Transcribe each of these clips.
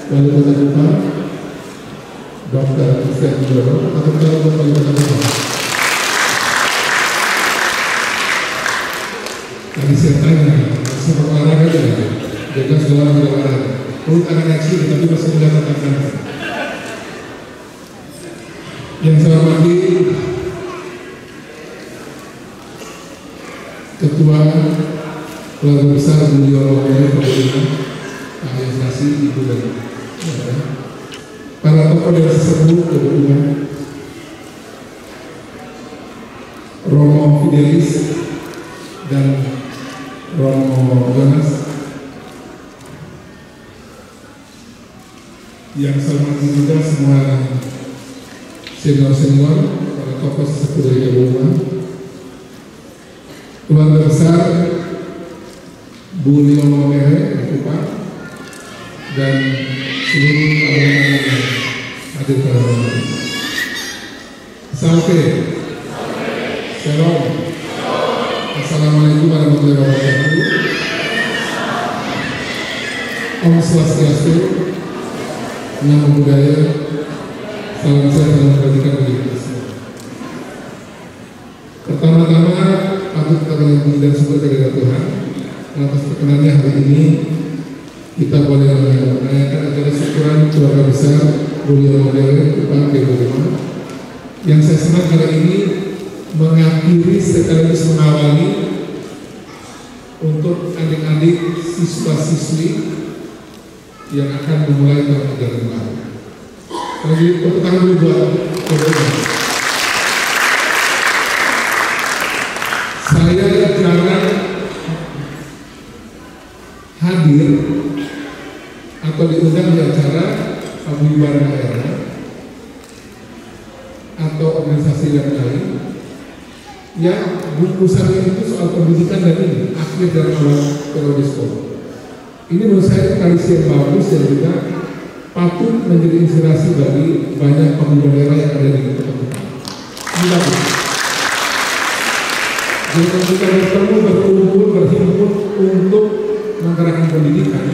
Wali Kota Kupang, Dr. Christian Widodo, atau calon Wali Kota Kupang. Tadi saya tanya, sepak olahraga tidak? Jaga segala olahraga. Perut akan aksi, tapi masih mendapatkan. Yang saya hormati Ketua Keluarga Besar Beliau Administrasi Ibu dan para tokoh dan sesepuh kebetulan Romo Fidelis dan Romo Jonas, yang saya hormati juga semua senior-senior, para tokoh sesepuh dari kebetulan keluarga besar Bu Liono Mere Kupang dan seluruh abang-abang yang hadir pada malam ini. Salam, Shalom, Assalamualaikum warahmatullahi wabarakatuh. Om Swastiastu, Namo Buddhaya, salam sehat dan kebajikan bagi kita semua. Pertama-tama patut kita berpuji dan syukur kepada Tuhan atas perkenannya hari ini kita boleh merayakan acara syukuran keluarga besar Bulia Modern Kupang P25 yang saya senang hari ini mengakhiri sekaligus mengawali untuk adik-adik siswa-siswi yang akan memulai tahun ajaran baru. Lagi tepuk tangan dulu buat saya jarang hadir atau diundang di acara paguyuban daerah atau organisasi yang lain yang bukusannya itu soal pendidikan dan ini akhir dari awal periode sekolah. Ini menurut saya tradisi yang bagus dan juga patut menjadi inspirasi bagi banyak paguyuban daerah yang ada di kota kita. Ini bagus. Jika kita bertemu, berkumpul, berhimpun untuk menggerakkan pendidikan,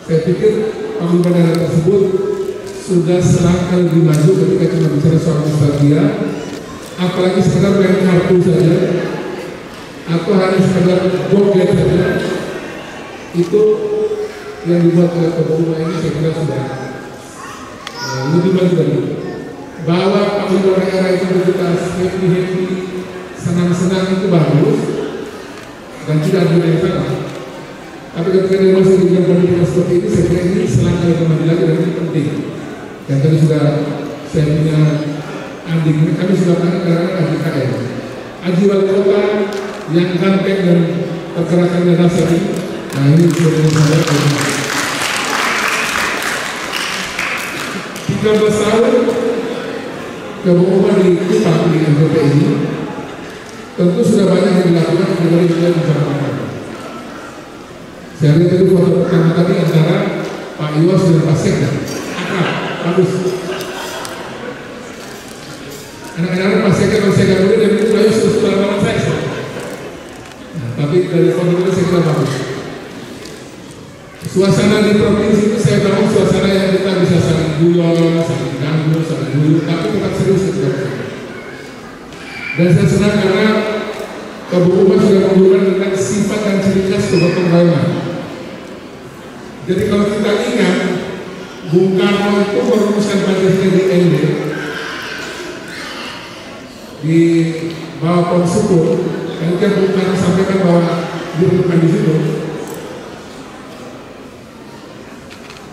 saya pikir paguyuban daerah tersebut sudah selangkah lebih maju ketika cuma bicara soal nostalgia, apalagi sekedar main kartu saja, atau hanya sekedar joget saja. Itu yang dibuat oleh paguyuban ini saya kira sudah lebih maju dari itu. Bahwa paguyuban daerah itu kita happy, senang-senang itu bagus dan tidak ada yang salah. Tapi ketika dia masih di dalam pendidikan seperti ini, saya kira ini selangkah lebih maju lagi dan ini penting. Dan tadi sudah saya punya adik ini, kami sudah karena AJKN, Aji Wali Kota yang ganteng dan pergerakannya dasar ini. Nah ini sudah saya 13 tahun kebetulan di Kupang di NPT ini. Tentu sudah banyak yang dilakukan dari juga masyarakat. Saya lihat itu foto pertama tadi antara Pak Iwas dan Pak Sekda. Akrab, bagus. Anak-anak Pak Sekda kalau saya gak boleh dan itu Pak Iwas terus berlawan saya. Nah, tapi dari foto itu saya kira bagus. Suasana di provinsi itu saya bangun suasana yang kita bisa saling guyon, saling ganggu, saling dulu, tapi tetap serius ketika bersama. Dan saya senang karena kebukuan sudah menunjukkan tentang sifat dan ciri khas kegotong royongan. Jadi kalau kita ingat, Bung Karno itu merumuskan Pancasila di ND di bawah pohon syukur. Dan kan Bung Karno sampaikan bahwa dirumuskan di situ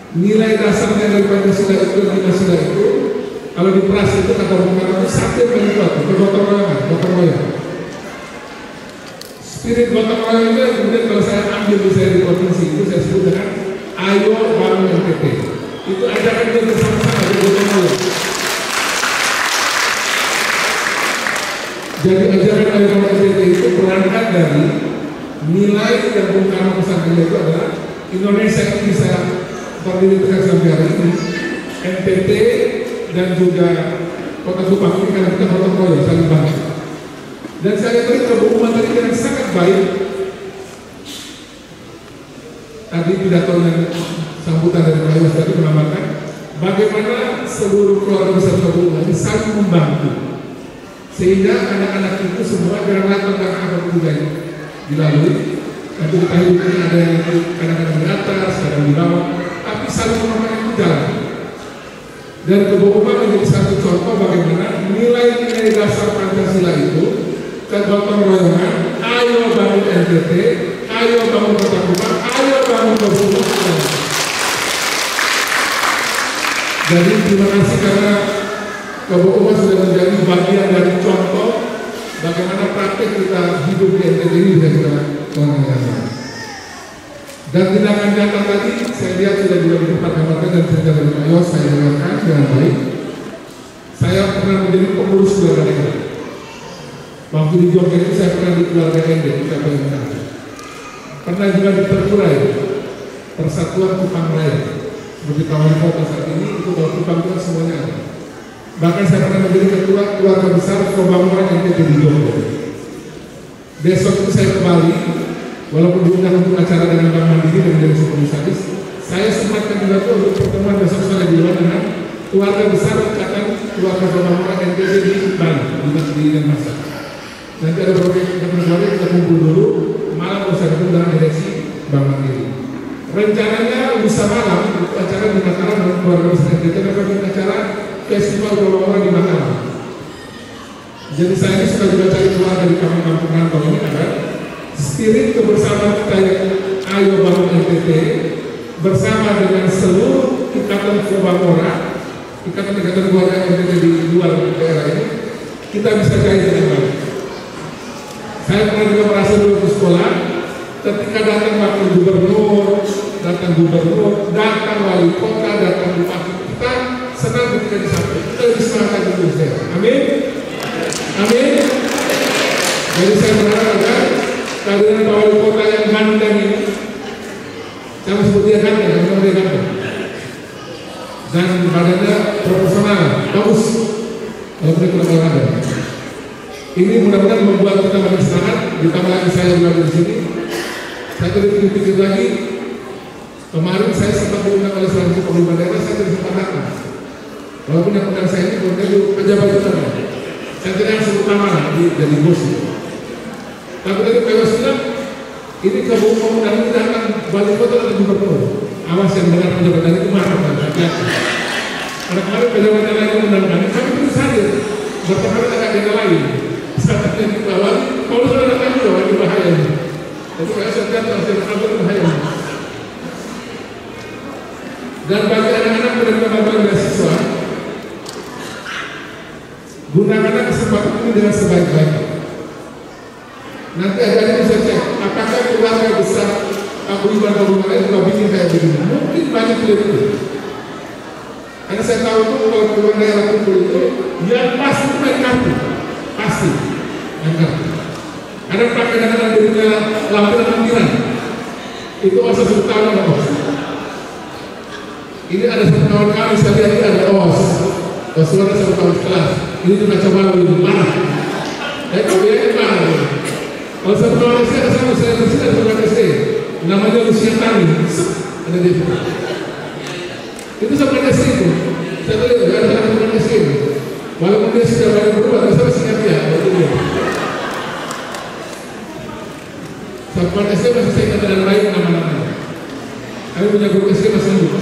nilai dasarnya dari Pancasila itu kalau di Pras itu kata Bung Karno itu satu yang paling kuat, gotong royong. Spirit gotong royong itu kemudian kalau saya ambil misalnya di provinsi itu saya sebut dengan ayo bangun NTT. Itu ajaran kita bersama-sama di gotong royong. Jadi ajaran ayo bangun NTT itu berangkat dari nilai yang Bung Karno pesankan itu adalah Indonesia ini bisa berdiri tegak sampai hari ini. NTT dan juga Kota Kupang ini karena kita gotong royong saling bantu. Dan saya lihat tadi kebukuan tadi yang sangat baik tadi pidato yang sambutan dari Pak Yos tadi menambahkan bagaimana seluruh keluarga besar Kabung ini saling membantu sehingga anak-anak itu semua dengan latar belakang apapun juga dilalui. Nanti kita hidup ini ada yang kadang-kadang di atas, kadang di bawah, tapi saling memahami itu jalan. Dan Kebo Uma menjadi satu contoh bagaimana nilai-nilai dasar Pancasila itu kegotong royongan, ayo bangun NTT, ayo bangun Kota Kupang, ayo bangun Kebo Uma. Jadi terima kasih karena Kebo Uma sudah menjadi bagian dari contoh bagaimana praktek kita hidup di NTT ini bisa kita lakukan. Dan tindakan nyata tadi saya lihat sudah juga di tempat gambarkan dan cerita dari Pak Yos saya dengarkan dengan baik. Saya pernah menjadi pengurus keluarga negara. Waktu di Jogja itu saya pernah di keluarga ND, kita bayangkan. Pernah juga di Perkurai, Persatuan Kupang Raya. Seperti kawan kota saat ini, itu kalau Kupang itu semuanya ada. Bahkan saya pernah menjadi ketua keluarga besar Pembangunan NTT di Jogja. Besok itu saya ke Bali, walaupun diundang untuk acara dengan Bank Mandiri dan menjadi komisaris, saya sempatkan juga tuh untuk pertemuan besok sore di luar dengan keluarga besar ikatan keluarga Pembangunan NTT di Bali, di Denpasar. Nanti ada beberapa keluarga kita kumpul dulu, malam bersama dengan direksi Bank Mandiri. Rencananya lusa malam itu acara di Mataram dengan keluarga besar NTT akan acara festival Pembangunan di Mataram. Jadi saya ini suka juga cari keluarga di kampung-kampung rantau ini agar spirit kebersamaan kita yang ayo bangun NTT bersama dengan seluruh ikatan Pembangunan, ikatan keluarga NTT di luar daerah ini kita bisa cair dengan baik. Saya pernah juga merasa dulu ke sekolah ketika datang wakil gubernur, datang wali kota, datang bupati, kita senang ketika disampaikan, kita lebih semangat itu saya. Amin. Amin. Jadi saya berharap agar kehadiran Pak Wali Kota yang gandeng ini, saya sebut dia gandeng, dan badannya proporsional, bagus, kalau boleh kurang olahraga. Ini mudah-mudahan membuat kita makin semangat. Ditambah lagi saya juga di sini. Saya tadi pikir lagi, kemarin saya sempat diundang oleh salah satu pemerintah daerah, saya tidak sempat datang. Walaupun yang undang saya ini kemudian pejabat itu saya tidak yang sebut nama jadi bos. Tapi tadi Pak Yos bilang, ini Kebo Uma ini datang wali kota atau gubernur. Awas yang dengar pejabat itu marah hati-hati. Karena kemarin pejabat yang lain mengundang kami terus hadir. Bertemu agak dengan lain. Saat yang di bawah, kalau sudah datang juga ini bahaya. Jadi Pak Yos kata masih bahaya. Dan bagi anak-anak menerima bantuan beasiswa, gunakanlah kesempatan ini dengan sebaik-baiknya. Nanti akhirnya bisa cek apakah keluarga besar Abu Iban Kabung lain juga bikin kayak begini. Mungkin banyak lebih. Karena saya tahu tuh kalau keluarga daerah kumpul itu yang pasti main kartu, pasti main kartu. Ada pakai dengan dirinya lampiran itu masa 10 tahun ada OS. Ini ada satu kawan kami saya lihat ini ada OS. OS ada satu tahun kelas. Ini juga coba lebih mana? Kemudian mana? Kalau satu tahun SD ada sama saya bersih ada satu SD. Namanya Lucia Tani. Ada di situ. Itu sama SD itu. Saya lihat ada satu SD. Walaupun dia sudah banyak berubah, tapi saya masih ingat dia. Satu SD masih saya ingat dengan baik nama-namanya. Kami punya grup SD masih hidup.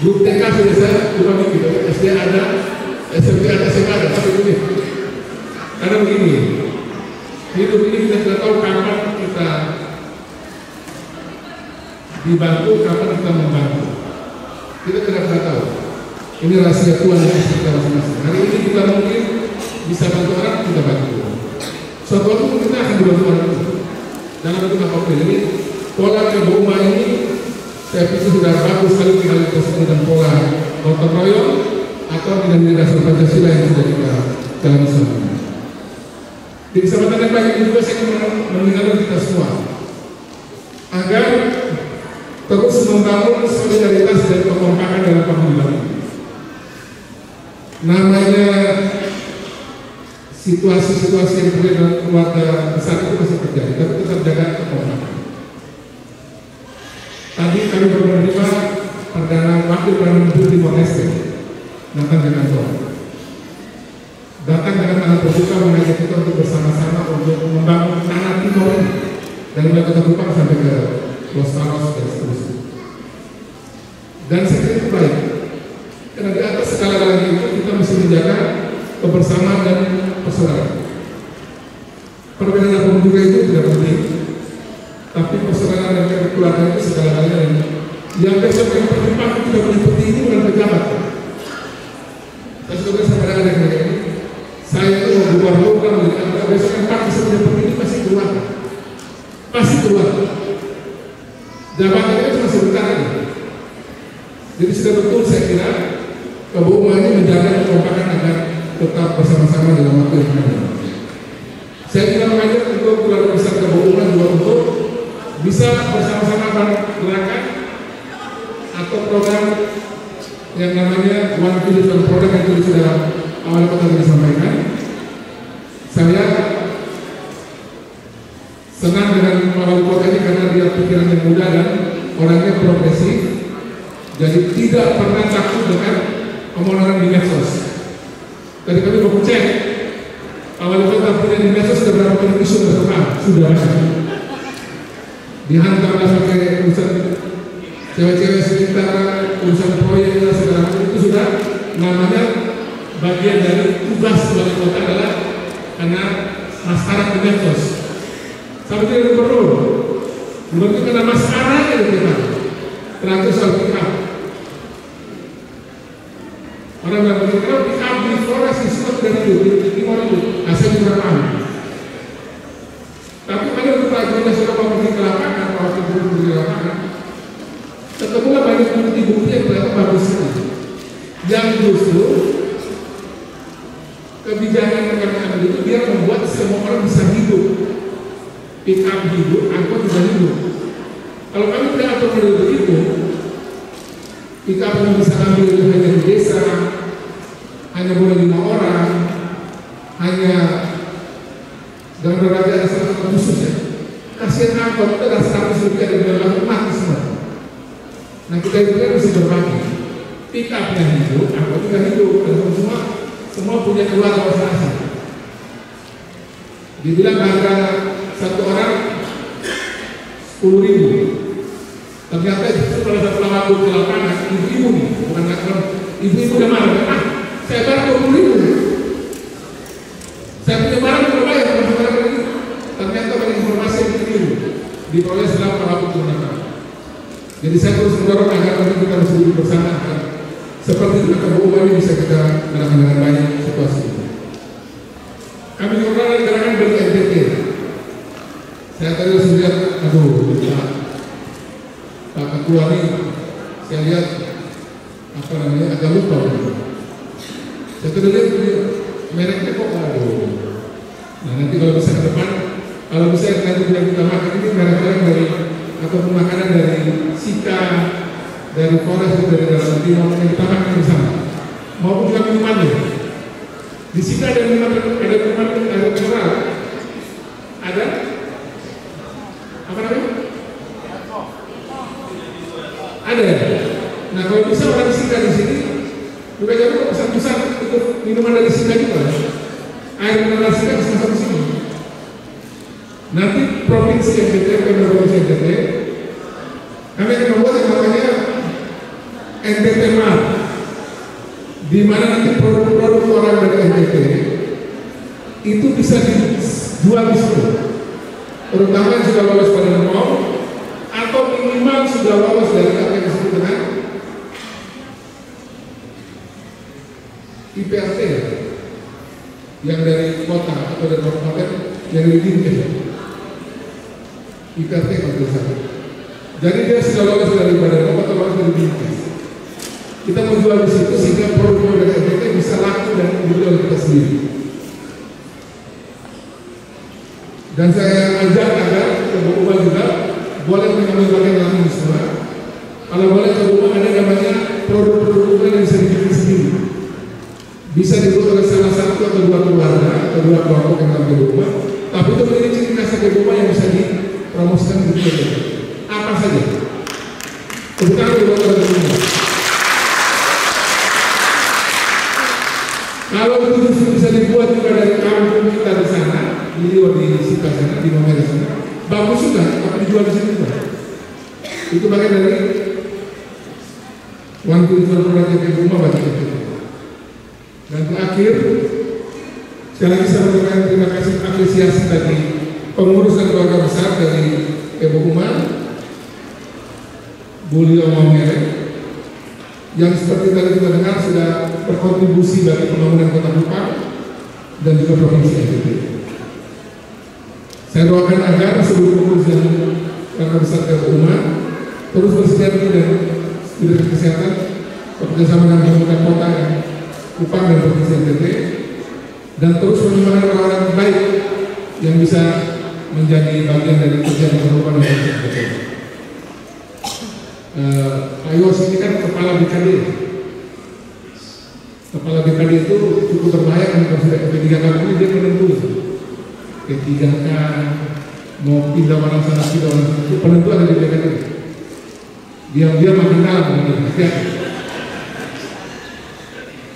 Grup TK sudah saya lupa begitu. SD ada, SMP ada, SMA ada, tapi begini. Karena begini, hidup ini kita tidak tahu kapan kita dibantu, kapan kita membantu. Kita tidak pernah tahu. Ini rahasia Tuhan yang kita masing-masing. Hari ini kita mungkin bisa bantu orang, kita bantu. Suatu waktu kita akan dibantu orang itu. Jangan bentuk apa-apa. Jadi pola Kebo Uma ini saya pikir sudah bagus sekali tinggal kita dan pola gotong royong atau nilai-nilai dasar Pancasila yang sudah kita jalani selama ini. Di kesempatan yang baik ini juga saya ingin mengingatkan kita semua agar terus membangun solidaritas dan kekompakan dalam penghidupan ini. Namanya situasi-situasi yang terjadi dalam keluarga besar itu masih terjadi, tapi tetap jaga kekompakan. Tadi kami baru menerima Wakil Perdana Menteri Timor Leste datang ke kantor. Datang dengan tangan terbuka mengajak kita untuk bersama-sama untuk membangun tanah Timor ini dari mulai Kota Kupang sampai ke Los Palos dan seterusnya. Dan saya kira itu baik. Karena di atas segala-galanya itu kita mesti menjaga kebersamaan dan persaudaraan. Perbedaan apapun juga itu tidak penting, tapi persaudaraan dan kekeluargaan itu segala-galanya. Yang besok yang pertimbangan tidak meliputi ini bukan pejabat. Saya sudah sama dengan ini. Saya itu mau gubernur kan menjadi besok yang Pak bisa meliputi ini pasti keluar. Pasti keluar. Jabatannya cuma sebentar aja. Jadi sudah betul saya kira Ketua ini menjaga kekompakan agar tetap bersama-sama dalam waktu yang panjang. Saya kira mengajak untuk keluarga besar Ketua juga untuk bisa bersama-sama gerakan atau program yang namanya One Village Program yang tadi sudah awal kota disampaikan. Saya senang dengan awal kota ini karena dia pikiran yang muda dan orangnya progresif, jadi tidak pernah takut dengan omongan di medsos. Tadi kami mau cek awal kota punya di medsos sudah berapa kali isu sudah dihantar pakai urusan cewek-cewek sekitar, urusan proyek dan segala macam itu sudah namanya bagian dari tugas wali kota adalah karena masyarakat di medsos. Sampai tidak perlu karena masyarakatnya di kita terakhir soal pick-up. Orang yang berpikir pick-up di Flores itu dari itu, di Timor itu, asal juga paham. Tapi pada waktu kita sudah mau pergi ke lapangan, waktu pergi ke lapangan, ketemulah banyak bukti-bukti yang ternyata bagus sekali. Yang justru kebijakan yang kami ambil itu biar membuat semua orang bisa hidup. Pick up hidup, angkot juga hidup. Kalau kami tidak atur model begitu, pick up yang bisa ambil hanya di desa, hanya boleh 5 orang, hanya dan berbagai asal khusus ya. Kasihan angkot itu ada 100 rupiah dan berlaku mati semua. Nah kita itu kan mesti berbagi. Pick up-nya hidup, angkot juga hidup, dan semua punya keluarga masing-masing. Dibilang harga satu orang 10.000. Ternyata itu pada saat lalu ke lapangan, ibu-ibu nih, bukan ibu-ibu udah marah. Saya bayar 20.000. Saya punya barang udah bayar, barang ini. Ternyata banyak informasi yang keliru diperoleh setelah pelaku gunakan. Jadi saya terus mendorong agar nanti kita harus duduk bersama kan. Seperti itu Ketua ini bisa kita gunakan dengan banyak situasi. Kami juga gerakan beli NTT. Saya tadi harus lihat, Pak Ketua ini, saya lihat apa namanya agak lupa. Saya tadi lihat mereknya kok Nah nanti kalau bisa ke depan, kalau bisa nanti yang kita makan ini merek-merek dari ataupun makanan dari Sika, dari Flores, dari dalam Timor yang kita makan bersama, maupun juga minumannya. Di Sika ada minuman mineral, ada apa namanya? Ada. Nah kalau bisa orang Sika di sini, juga jangan pesan-pesan untuk minuman dari Sika juga. Air mineral Sika bisa masuk di sini. Nanti provinsi NTT, provinsi NTT, kami akan membuat yang namanya NTT Mart, di mana nanti produk-produk orang dari NTT itu bisa dijual di situ, terutama yang sudah lolos pada MOU atau minimal sudah lolos dari apa yang disebut dengan IPRT, yang dari kota atau dari kabupaten yang dididik IPRT kalau tidak salah. Jadi dia sudah lolos dari badan pokok atau lolos dari dinkes. Kita mau jual di situ sehingga produk dari NTT bisa laku dan dibeli oleh kita sendiri. Dan saya ajak agar Ketua juga boleh mengambil bagian dalam ini semua. Kalau boleh Ketua ada namanya produk-produk yang bisa dibikin sendiri. Bisa dibuat oleh salah satu atau dua keluarga atau dua kelompok yang dalam Ketua. Tapi itu menjadi ciri khas Ketua yang bisa dipromosikan di Ketua. Apa saja? Itu bagian dari one tujuan proyek rumah bagi itu. Dan terakhir, sekali lagi saya mengucapkan terima kasih apresiasi bagi pengurus dan keluarga besar dari Ibu Umar, Bu Lio Maumere, yang seperti tadi kita dengar sudah berkontribusi bagi pembangunan Kota Kupang dan juga Provinsi NTT. Saya doakan agar seluruh pengurus dan keluarga besar Ibu Umar terus bersinergi dan bidang kesehatan bekerjasama dengan pemerintah kota dan Kupang dan Provinsi NTT, dan terus menyumbangkan orang-orang baik yang bisa menjadi bagian dari kerjaan perubahan dan NTT. Pak Yos ini kan kepala BKD. Kepala BKD itu cukup berbahaya kalau sudah P3K ini dia menentu. P3K mau pindah mana sana pindah mana sana itu penentu ada di BKD. Dia makin dalam mengenai.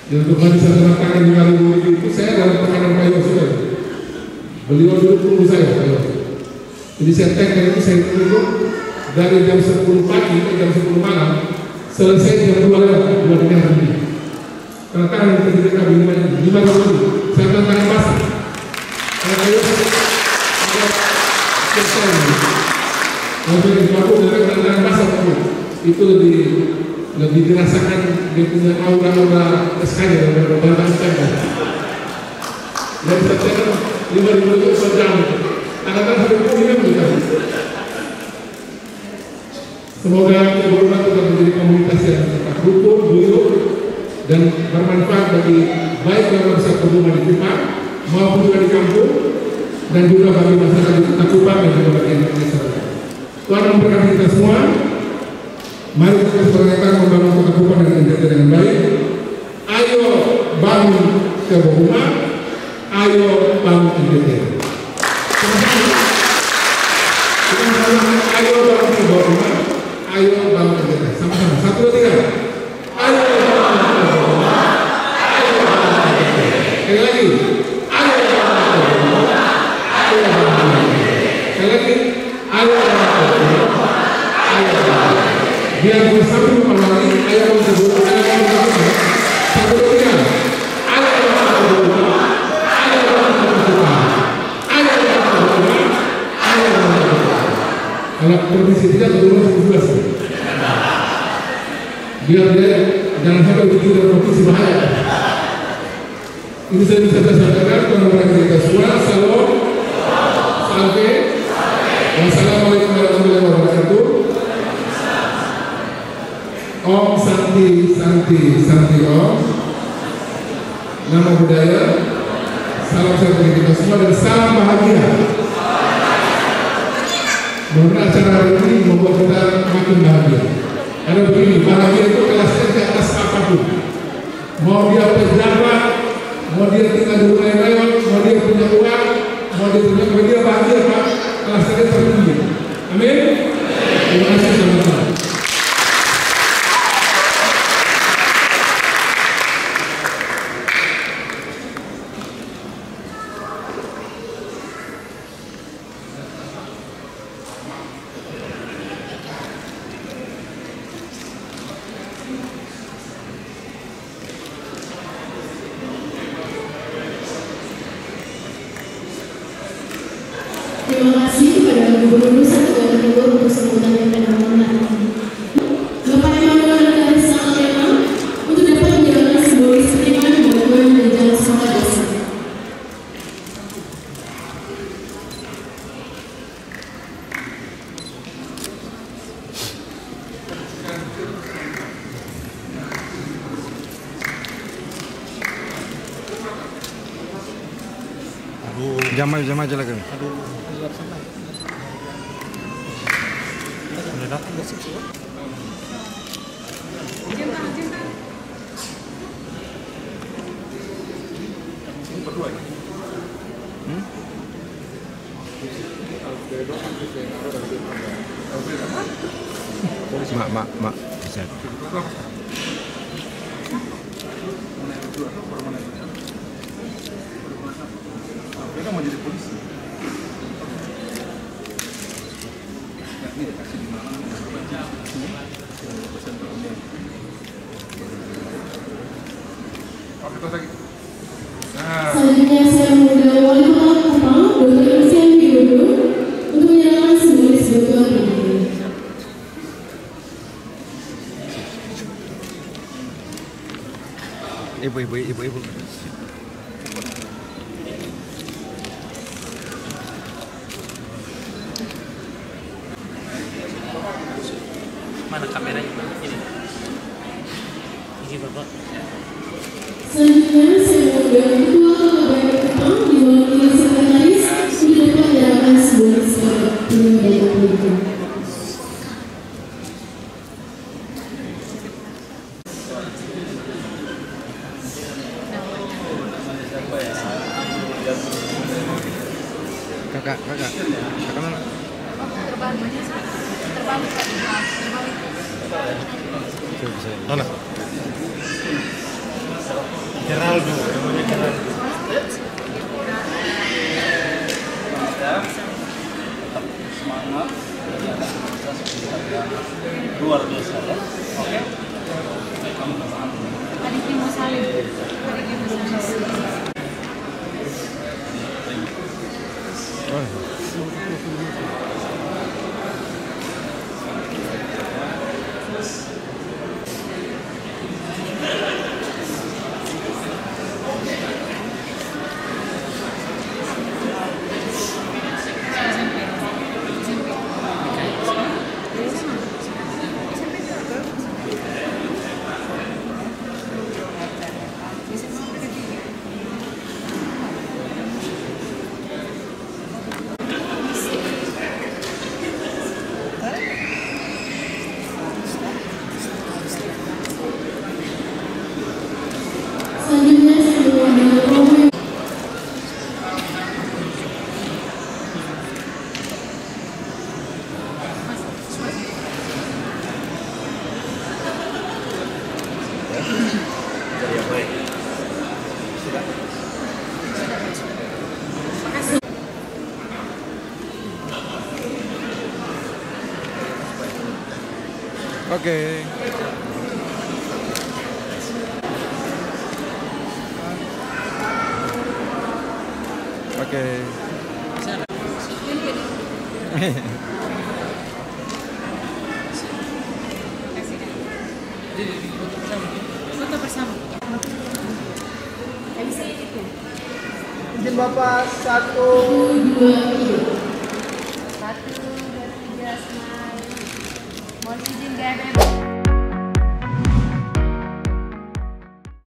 Dan untuk hari saya mengatakan 5.000 itu saya dalam tekanan Pak Yos sudah. Beliau dulu tunggu saya Pak Yos. Jadi saya tag itu saya tunggu dari jam 10 pagi ke jam 10 malam, selesai jam 2 lewat 2 dini hari. Karena kan yang terjadi kami 5.000 saya tantangan basah. Karena Pak Yos selesai. Lalu aku dari tantangan basah itu lebih dirasakan dia punya aura SK-nya daripada barang SK-nya. Dan saya kan 5.000 itu sejam. Tangan-tangan sampai pulihnya juga. Semoga Ibu Umar tetap menjadi komunitas yang tetap rukun, guyup, dan bermanfaat bagi baik keluarga besar Kupang di Kupang maupun juga di kampung, dan juga bagi masyarakat di Kota Kupang dan juga bagi Indonesia. Tuhan memberkati kita semua. Mari kita bersama membangun Kota Kupang dan NTT dengan baik. Ayo bangun Ibu Umar, ayo bangun NTT. Ayo bangun Ibu Umar, ayo bangun NTT. Sama-sama, 1, 2, 3. Ayo bangun Ibu Umar, ayo bangun NTT. Sekali lagi, ayo bangun Ibu Umar, ayo bangun NTT. Sekali lagi, ayo bangun Ibu Umar, ayo bangun NTT. Biar bersama mengawali, ayo bangun Ibu Umar, ayo bangun NTT. 1, 2, 3. Ayo bangun Ibu Umar, ayo bangun NTT. Ayo bangun Ibu Umar, ayo bangun NTT. Kalau Provinsi 3 turun 11. Biar dia jangan sampai begitu dari provinsi bahaya. Ini saya bisa sampaikan kepada kita semua. Salam, sampai. Wassalamualaikum warahmatullahi wabarakatuh. Om Santi Santi Santi Om. Nama budaya. Salam sehat bagi kita semua dan salam bahagia. Mudah-mudahan acara hari ini membuat kita makin bahagia. Karena begini, bahagia itu kelasnya di atas apapun. Mau dia pejabat, mau dia tinggal di rumah yang lewat, mau dia punya uang, mau dia punya uang, dia bahagia Pak. Kelasnya tertinggi. Amin. Terima kasih teman-teman. Terima kasih kepada Gubernur Nusa Tenggara Timur untuk sambutannya pada malam hari ini. Bapak Emanuel dari Salema untuk dapat menjalankan sebuah istimewa bantuan dan jalan sekolah desa. Jamal aja lagi. Udah datang nggak sih? Berdua ya? Mak. Bisa. Mereka mau jadi polisi. Ini dikasih Oke, terus lagi. Nah, Selanjutnya saya mengundang Wali Kota Kupang, Dr. Lucian Widodo, untuk menyerahkan simbolis bantuan ini. Ibu. Mana kameranya? Ini Bapak. Selanjutnya saya mengundang Ketua KPBI Kupang diwakili Sekretaris untuk dapat menyerahkan simbolis penyelenggara pendidikan. Kakak mana? Mana? Geraldo, namanya Geraldo. Semangat, luar biasa ya. Oke. Tadi Primo Salim. Selanjutnya saya mengundang Romo. Oke. Foto bersama. Izin Bapak 1, 2, 3.